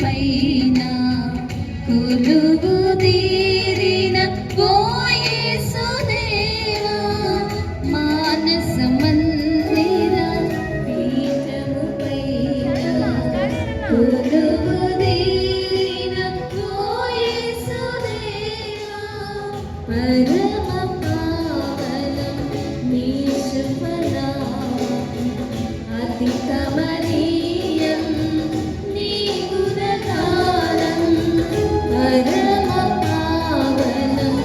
పైన కొలువు తీరిన ఓ యేసుదేవా మానస మందిర పీఠము పైన కొలువు తీరిన ఓ యేసుదేవా పరమ పావనం నీ శుభనామం అతి కమనీయం నీ గుణగానం పరమ పావనం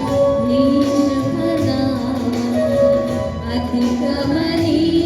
నీ శుభనామం అతి కమనీయం